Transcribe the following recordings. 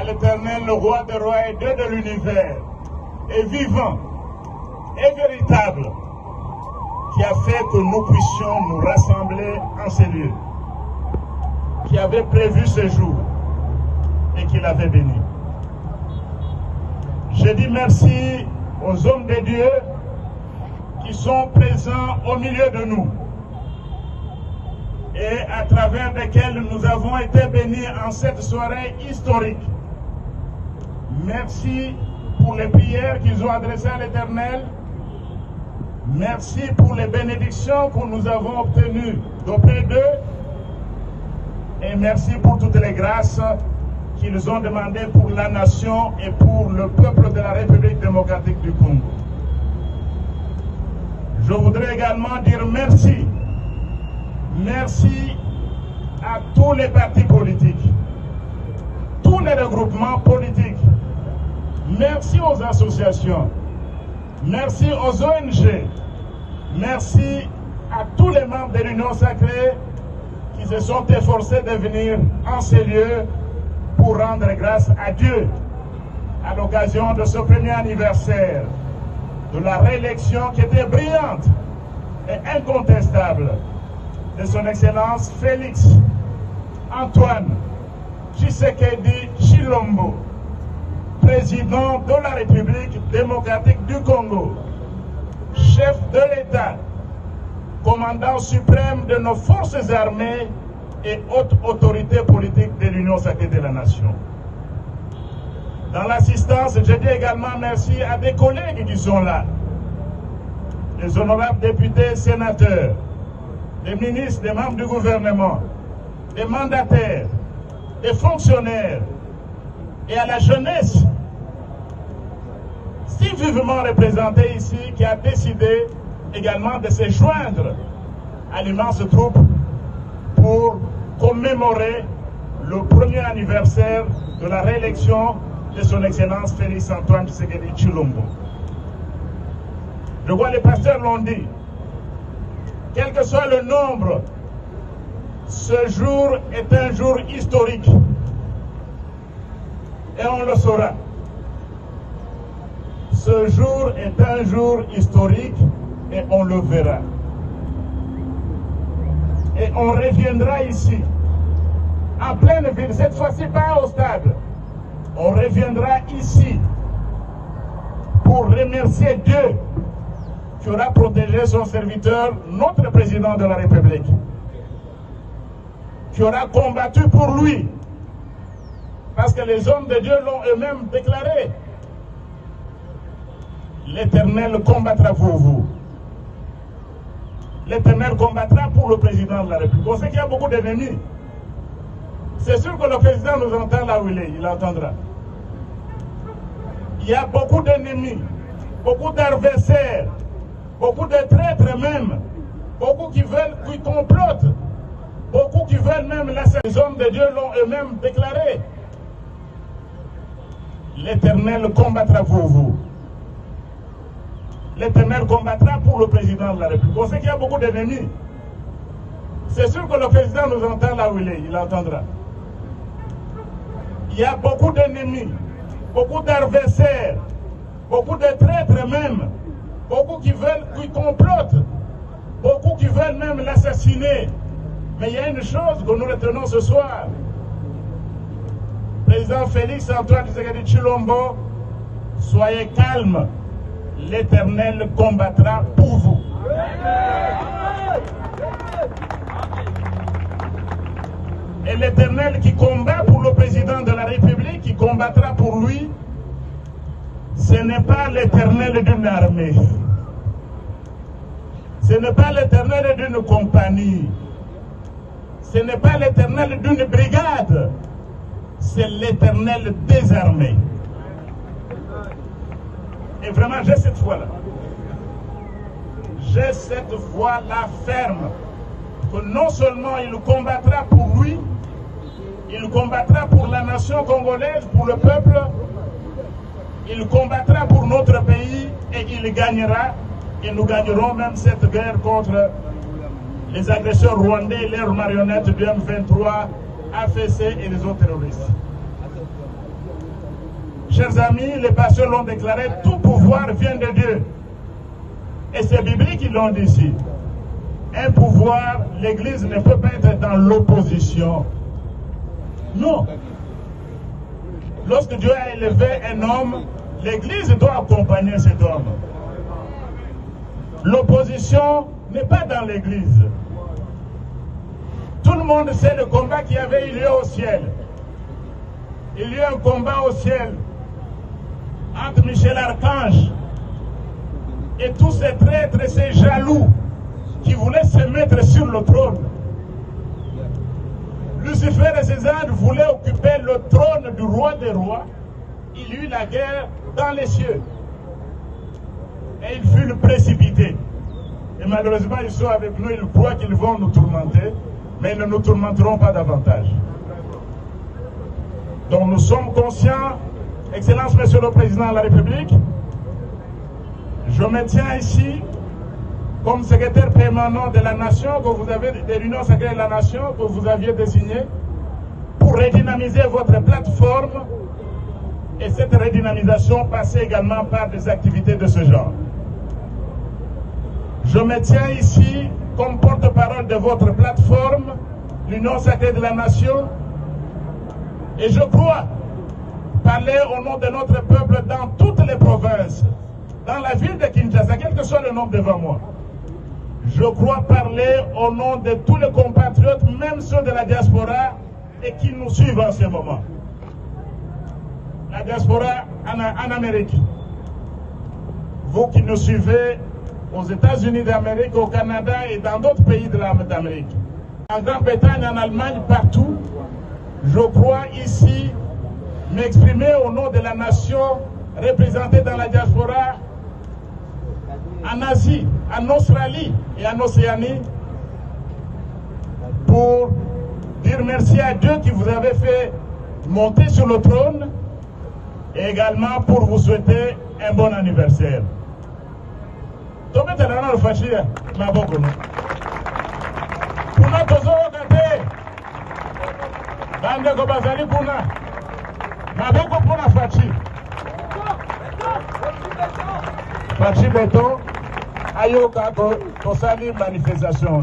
l'Éternel, le roi des rois et Dieu de l'univers, et vivant et véritable, qui a fait que nous puissions nous rassembler en ces lieux, qui avait prévu ce jour et qui l'avait béni. Je dis merci aux hommes de Dieu qui sont présents au milieu de nous et à travers lesquels nous avons été bénis en cette soirée historique. Merci pour les prières qu'ils ont adressées à l'Éternel. Merci pour les bénédictions que nous avons obtenues d'auprès d'eux. Et merci pour toutes les grâces qu'ils ont demandées pour la nation et pour le peuple de la République démocratique du Congo. Je voudrais également dire merci. Merci à tous les partis politiques, tous les regroupements politiques. Merci aux associations. Merci aux ONG. Merci à tous les membres de l'Union sacrée qui se sont efforcés de venir en ces lieux pour rendre grâce à Dieu à l'occasion de ce premier anniversaire de la réélection qui était brillante et incontestable de son Excellence Félix Antoine Tshisekedi Tshilombo, président de la République démocratique du Congo, chef de l'État, commandant suprême de nos forces armées et haute autorité politique de l'Union sacrée de la nation. Dans l'assistance, je dis également merci à des collègues qui sont là, les honorables députés, sénateurs, les ministres, les membres du gouvernement, les mandataires, les fonctionnaires et à la jeunesse si vivement représentée ici qui a décidé également de se joindre à l'immense troupe pour commémorer le premier anniversaire de la réélection de son Excellence Félix Antoine Tshisekedi Tshilombo. Je vois les pasteurs l'ont dit, quel que soit le nombre, ce jour est un jour historique. Et on le saura. Ce jour est un jour historique et on le verra. Et on reviendra ici, en pleine ville, cette fois-ci pas au stade. On reviendra ici pour remercier Dieu qui aura protégé son serviteur, notre président de la République, qui aura combattu pour lui, parce que les hommes de Dieu l'ont eux-mêmes déclaré. L'Éternel combattra pour vous. L'Éternel combattra pour le président de la République. On sait qu'il y a beaucoup d'ennemis. C'est sûr que le président nous entend là où il est, il entendra. Il y a beaucoup d'ennemis, beaucoup d'adversaires, beaucoup de traîtres même, beaucoup qui veulent, qui complotent, beaucoup qui veulent même laisser. Les hommes de Dieu l'ont eux-mêmes déclaré. L'Éternel combattra pour vous. L'Éternel combattra pour le président de la République. On sait qu'il y a beaucoup d'ennemis. C'est sûr que le président nous entend là où il est, il entendra. Il y a beaucoup d'ennemis, beaucoup d'adversaires, beaucoup de traîtres même, beaucoup qui veulent, qui complotent, beaucoup qui veulent même l'assassiner. Mais il y a une chose que nous retenons ce soir. Président Félix Antoine Tshisekedi Tshilombo, soyez calme. L'Éternel combattra pour vous. Et l'Éternel qui combat pour le président de la République, qui combattra pour lui, ce n'est pas l'Éternel d'une armée. Ce n'est pas l'Éternel d'une compagnie. Ce n'est pas l'Éternel d'une brigade. C'est l'Éternel des armées. Et vraiment, j'ai cette foi-là. J'ai cette foi-là ferme. Que non seulement il combattra pour lui, il combattra pour la nation congolaise, pour le peuple, il combattra pour notre pays et il gagnera. Et nous gagnerons même cette guerre contre les agresseurs rwandais et leurs marionnettes du M23, AFC et les autres terroristes. chers amis, les pasteurs l'ont déclaré, tout pouvoir vient de Dieu. Et c'est biblique qu'ils l'ont dit ici. Un pouvoir, l'Église ne peut pas être dans l'opposition. Non. Lorsque Dieu a élevé un homme, l'Église doit accompagner cet homme. L'opposition n'est pas dans l'Église. Tout le monde sait le combat qui avait eu lieu au ciel. Il y a eu un combat au ciel entre Michel Archange et tous ces traîtres et ces jaloux qui voulaient se mettre sur le trône. Lucifer et ses anges voulaient occuper le trône du roi des rois. Il y eut la guerre dans les cieux. Et il fut précipité. Et malheureusement, ils sont avec nous, ils croient qu'ils vont nous tourmenter, mais ils ne nous tourmenteront pas davantage. Donc nous sommes conscients, Excellence, Monsieur le Président de la République, je me tiens ici comme secrétaire permanent de la nation, que vous avez, de l'Union sacrée de la nation, que vous aviez désigné, pour redynamiser votre plateforme, et cette redynamisation passait également par des activités de ce genre. Je me tiens ici comme porte-parole de votre plateforme, l'Union sacrée de la nation, et je crois parler au nom de notre peuple dans toutes les provinces, dans la ville de Kinshasa, quel que soit le nombre devant moi. Je crois parler au nom de tous les compatriotes, même ceux de la diaspora, et qui nous suivent en ce moment. La diaspora en Amérique. Vous qui nous suivez aux États-Unis d'Amérique, au Canada et dans d'autres pays d'Amérique. En Grande-Bretagne, en Allemagne, partout, je crois ici m'exprimer au nom de la nation représentée dans la diaspora, en Asie, en Australie et en Océanie, pour dire merci à Dieu qui vous avait fait monter sur le trône, et également pour vous souhaiter un bon anniversaire. Fachi Beto, ayoka tosali manifestation.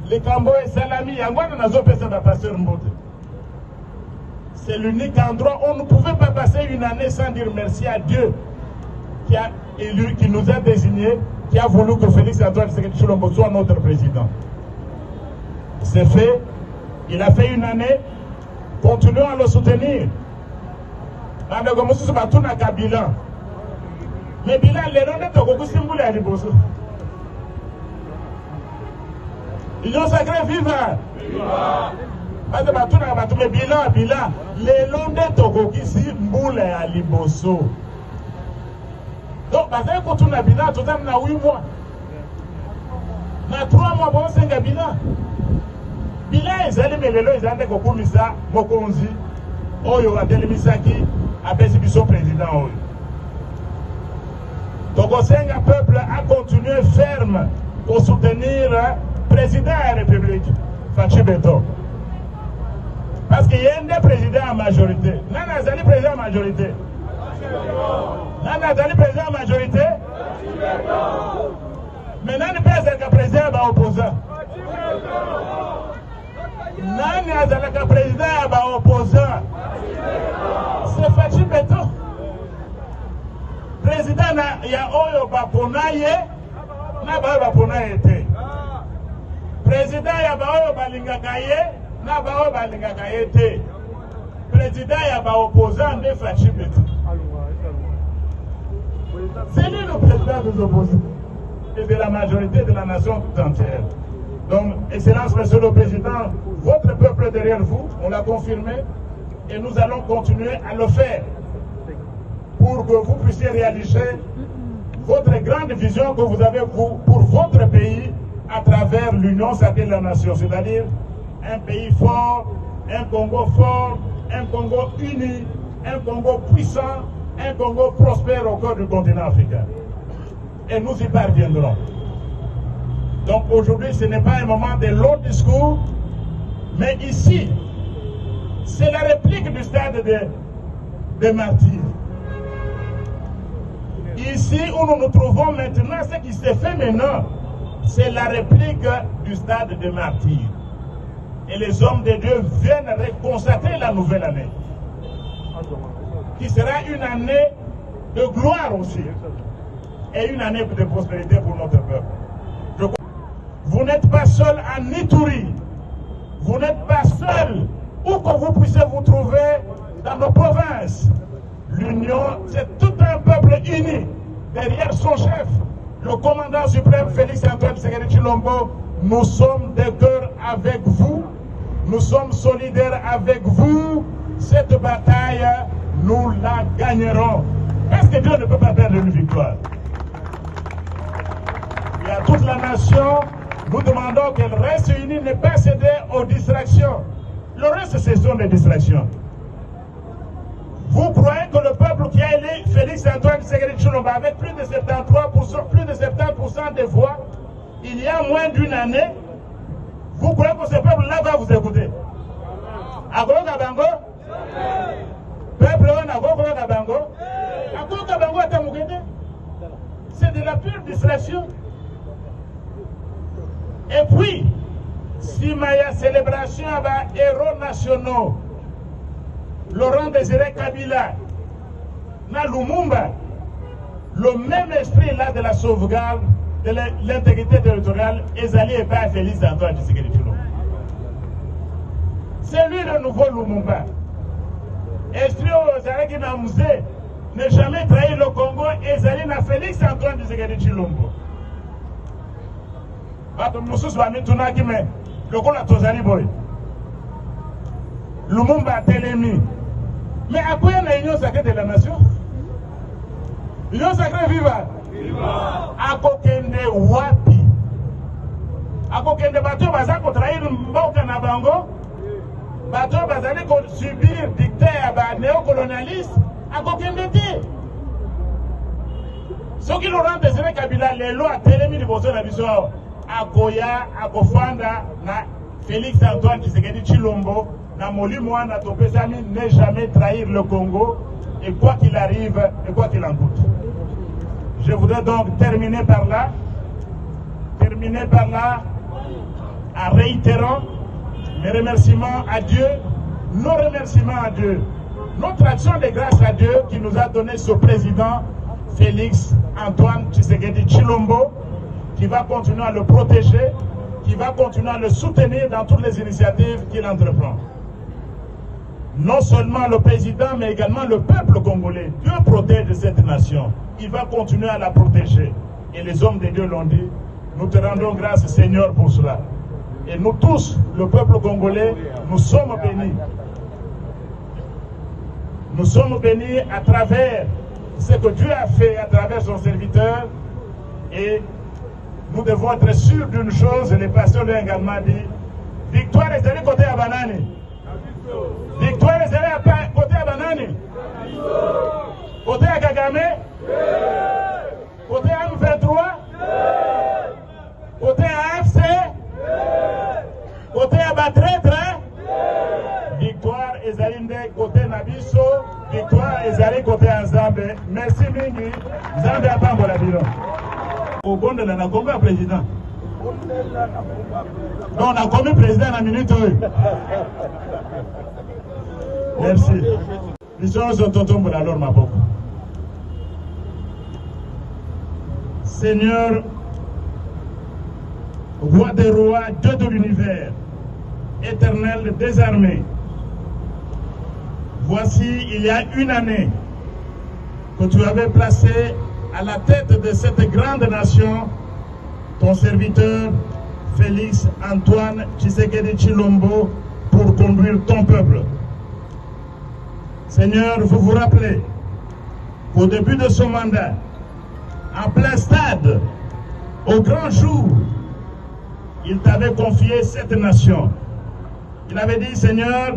Les Cambo et Salami, Yangwana nazo pesa ba pasteur Mbote. C'est l'unique endroit où on ne pouvait pas passer une année sans dire merci à Dieu qui a élu, qui nous a désignés, qui a voulu que Félix Antoine Tshisekedi Tshilombo soit notre président. C'est fait, il a fait une année, continuons à le soutenir. Mais bilan, les noms de Togo Simboule à Liboso. L'Union sacrée, viva! Mais bilan, les noms de Togo Simboule à Liboso. Donc, parce que quand on a bilan, tout le temps, on a 8 mois. On a 3 mois pour 5 bilan. Bilan, ils allaient me le ils allaient Kokumisa, Mokonzi, Oyo, Adel Misaki, Abesibiso président. Donc, le peuple a continué ferme pour soutenir le président de la République, Fachi Beto. Parce qu'il y a un président en majorité. Nana Zali président en majorité. Nana Zali président en majorité. Mais Nana Zali président en opposant. Nana Zali président en opposant. C'est Fachi Beto. Président ya oyo baponaye na ba baponaye te. Président ya ba oyo balingaka ye na ba oyo balingaka ye te. Président ya ba opposant de Fachi Beto. C'est lui le président des opposants et de la majorité de la nation tout entière. Donc, Excellence, Monsieur le Président, votre peuple est derrière vous, on l'a confirmé, et nous allons continuer à le faire pour que vous puissiez réaliser votre grande vision que vous avez pour votre pays à travers l'Union sacrée de la nation, c'est-à-dire un pays fort, un Congo fort, un Congo uni, un Congo puissant, un Congo prospère au cœur du continent africain. Et nous y parviendrons. Donc aujourd'hui, ce n'est pas un moment de long discours, mais ici, c'est la réplique du stade des martyrs. Ici où nous nous trouvons maintenant, ce qui s'est fait maintenant, c'est la réplique du stade des martyrs. Et les hommes de Dieu viennent consacrer la nouvelle année, qui sera une année de gloire aussi, et une année de prospérité pour notre peuple. Vous n'êtes pas seul à Ituri, vous n'êtes pas seul où que vous puissiez vous trouver dans nos provinces. L'union, c'est tout un peuple uni derrière son chef, le commandant suprême Félix-Antoine Tshisekedi Tshilombo. Nous sommes de cœur avec vous, nous sommes solidaires avec vous. Cette bataille, nous la gagnerons. Parce que Dieu ne peut pas perdre une victoire. Et à toute la nation, nous demandons qu'elle reste unie, ne pas céder aux distractions. Le reste, ce sont des distractions. Vous croyez que le peuple qui a élu Félix-Antoine Tshisekedi Tshilombo avec plus de 73% des voix, il y a moins d'une année, vous croyez que ce peuple-là va vous écouter? Agoro Kabango? Peuple Agoro Kabango? Agoro Kabango Atamukete? C'est de la pure distraction. Et puis, si il y a célébration avec héros nationaux, Laurent Désiré Kabila, na Lumumba, le même esprit là de la sauvegarde de l'intégrité territoriale, Ezali et pas Félix-Antoine Tshisekedi Tshilombo. C'est lui le nouveau Lumumba. Esprit Ozari qui n'a musée, n'a jamais trahi le Congo, Ezali na Félix-Antoine Tshisekedi Tshilombo. Moussous Bami Tunaki, mais le Congo a Tozali Boy. Lumumba a télémi. Mais à quoi il y a l'union sacrée de la nation? L'union sacrée viva. À Kokende Wapi. À Kokende Bateau Baza pour trahir Mboka na Bango. Bateau Bazali pour subir dicté à néocolonialistes. À Kokende Té. Ceux qui Laurent Désiré Kabila, les lois à télémi de Bozo Nabiso. À Koya, à Kofanda, na Félix-Antoine Tshisekedi Tshilombo. Namoli Mouana Topesami n'est jamais trahir le Congo, et quoi qu'il arrive, et quoi qu'il en coûte. Je voudrais donc terminer par là, en réitérant mes remerciements à Dieu, nos remerciements à Dieu, notre action de grâce à Dieu qui nous a donné ce président Félix-Antoine Tshisekedi Tshilombo, qui va continuer à le protéger, qui va continuer à le soutenir dans toutes les initiatives qu'il entreprend. Non seulement le président, mais également le peuple congolais. Dieu protège cette nation. Il va continuer à la protéger. Et les hommes de Dieu l'ont dit. Nous te rendons grâce, Seigneur, pour cela. Et nous tous, le peuple congolais, nous sommes bénis. Nous sommes bénis à travers ce que Dieu a fait à travers son serviteur. Et nous devons être sûrs d'une chose, et les pasteurs l'ont également dit. Victoire est allée côté à Banani. Victoire est allée côté à Banani. Côté à Kagame. Côté à M23. Côté à AFC. Côté à Batretre. Victoire est allée côté Nabiso. Victoire est allée côté à Nzambe. Merci Mingi. Nzambe a pas la bilan. Au bon de la Congo président. Non, on a commis président à la minute. Merci. Seigneur, roi des rois, Dieu de l'univers, éternel désarmé, voici il y a une année que tu avais placé à la tête de cette grande nation ton serviteur Félix-Antoine Tshisekedi Tshilombo pour conduire ton peuple. Seigneur, vous vous rappelez qu'au début de son mandat, en plein stade, au grand jour, il t'avait confié cette nation. Il avait dit, Seigneur,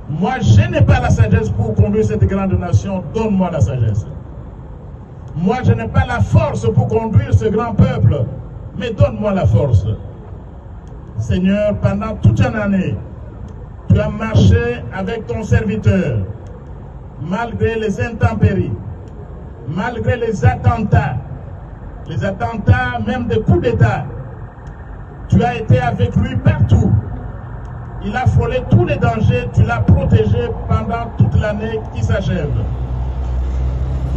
moi je n'ai pas la sagesse pour conduire cette grande nation, donne-moi la sagesse. Moi je n'ai pas la force pour conduire ce grand peuple, mais donne-moi la force. Seigneur, pendant toute une année, tu as marché avec ton serviteur. malgré les intempéries, malgré les attentats même des coups d'État, tu as été avec lui partout. Il a frôlé tous les dangers, tu l'as protégé pendant toute l'année qui s'achève.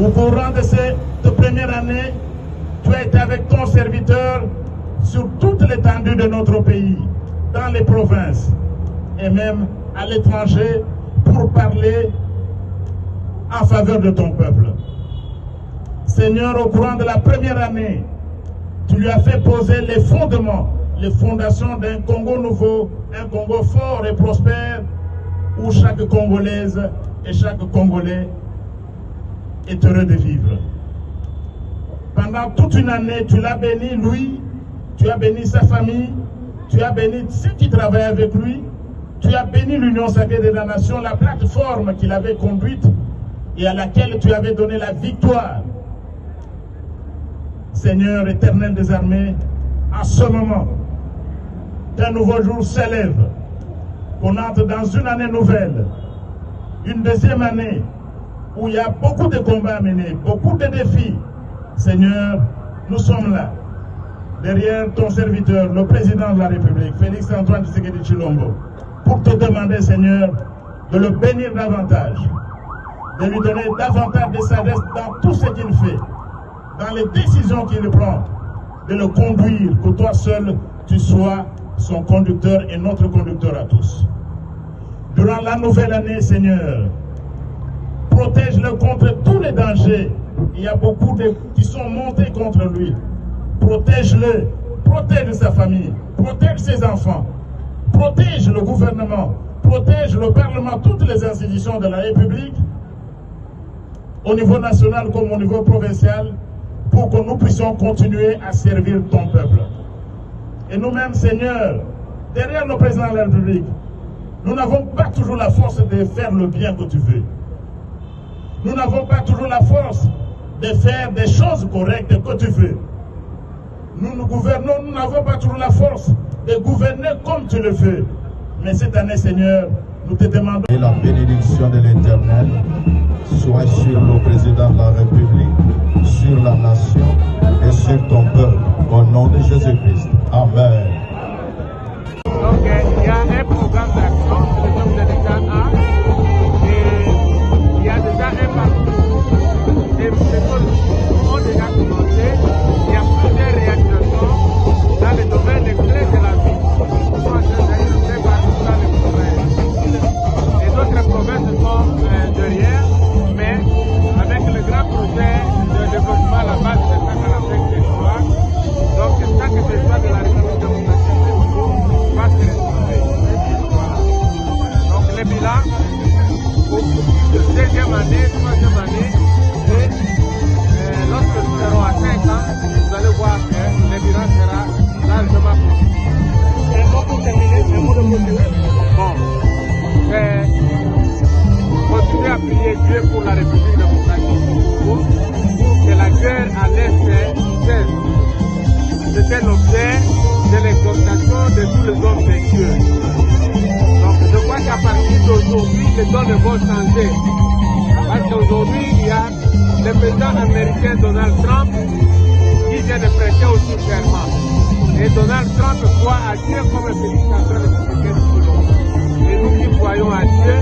Au courant de cette première année, tu as été avec ton serviteur sur toute l'étendue de notre pays, dans les provinces et même à l'étranger pour parler en faveur de ton peuple. Seigneur, au courant de la première année, tu lui as fait poser les fondements, les fondations d'un Congo nouveau, un Congo fort et prospère, où chaque Congolaise et chaque Congolais est heureux de vivre. Pendant toute une année, tu l'as béni, lui, tu as béni sa famille, tu as béni ceux qui travaillent avec lui, tu as béni l'Union sacrée de la nation, la plateforme qu'il avait conduite et à laquelle tu avais donné la victoire. Seigneur éternel des armées, en ce moment, qu'un nouveau jour s'élève, qu'on entre dans une année nouvelle, une deuxième année où il y a beaucoup de combats à mener, beaucoup de défis. Seigneur, nous sommes là, derrière ton serviteur, le président de la République, Félix Antoine Tshisekedi Tshilombo, pour te demander, Seigneur, de le bénir davantage, de lui donner davantage de sagesse dans tout ce qu'il fait, dans les décisions qu'il prend, de le conduire, que toi seul, tu sois son conducteur et notre conducteur à tous. Durant la nouvelle année, Seigneur, protège-le contre tous les dangers. Il y a beaucoup qui sont montés contre lui. Protège-le, protège sa famille, protège ses enfants, protège le gouvernement, protège le Parlement, toutes les institutions de la République, au niveau national comme au niveau provincial, pour que nous puissions continuer à servir ton peuple. Et nous-mêmes, Seigneur, derrière le président de la République, nous n'avons pas toujours la force de faire le bien que tu veux. Nous n'avons pas toujours la force de faire des choses correctes que tu veux. Nous gouvernons, nous n'avons pas toujours la force de gouverner comme tu le veux. Mais cette année, Seigneur, nous te demandons... Et la bénédiction de l'Éternel soit sur le président de la République, sur la nation et sur ton peuple. Au nom de Jésus-Christ. Amen. Donc, il y a un programme d'action que le chef de l'État a. Et il y a déjà un parcours. Et les choses ont déjà commencé. Il y a plusieurs réalisations dans les domaines les clés de la vie. Nous sommes en train d'aller partout dans les provinces. Les autres provinces sont derrière, mais avec le grand projet de développement à la base de 145 territoires, donc chaque territoire de la République démocratique du Congo va se retrouver. Voilà. Donc le bilan, deuxième année, troisième année, et lorsque nous serons à 5 ans, vous allez voir que le bilan sera largement positif. Un mot pour terminer, un mot de continuer. Bon, continuez à prier Dieu pour la République démocratique du Congo, que la guerre à l'Est cesse. C'était l'objet de l'exhortation de tous les hommes de Dieu. Donc je crois qu'à partir d'aujourd'hui, les données vont changer. Parce qu'aujourd'hui, il y a le président américain Donald Trump qui vient de prêter au serment. Et Donald Trump croit à Dieu comme le Félix Antoine Tshisekedi Tshilombo. Et nous qui croyons à Dieu,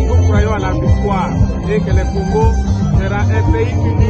nous croyons à la victoire et que le Congo sera un pays uni.